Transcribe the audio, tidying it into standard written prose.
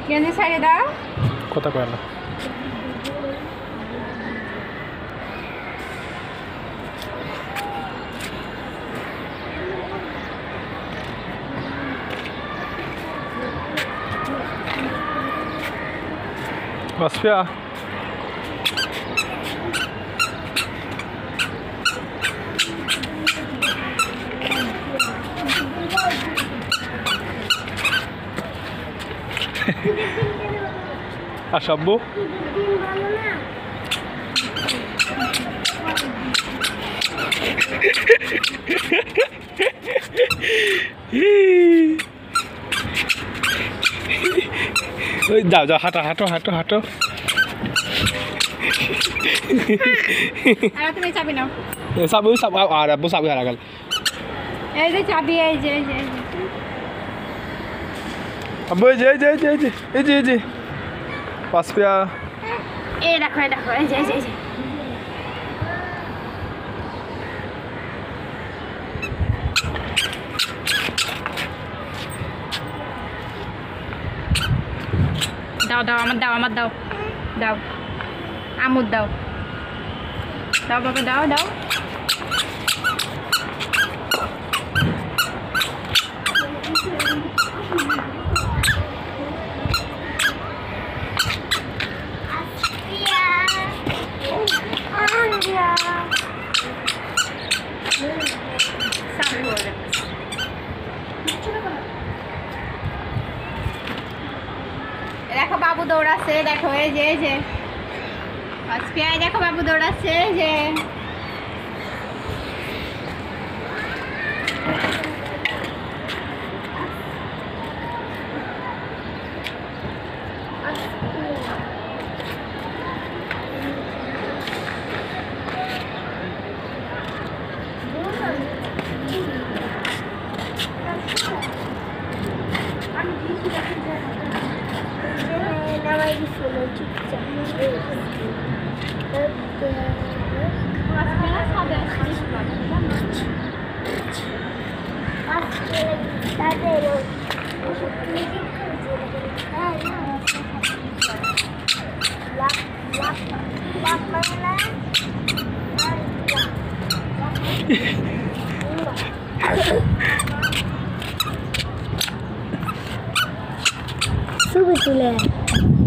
গেঞ্জি সাইডে দাও কথা কয় না আসফিয়া আসাব্বু যাও যাও হাঁটো হাঁটো হাঁটো হাঁটো আর তুমি চাবি নাও সাবু সাবু আর আব্বু সাবু হারা গেল এই যে চাবি এই যে আব্বু এই যে এই যে এই যে এই যে এই যে পাসপিয়া এই দেখো এই যে দাও দাও আমার দাও দাও আমুদ দাও দাও বাবা দাও দাও দেখো বাবু দৌড়াচ্ছে দেখো এই যে আসফিয়া দেখো বাবু দৌড়াচ্ছে এই যে Sebetulnya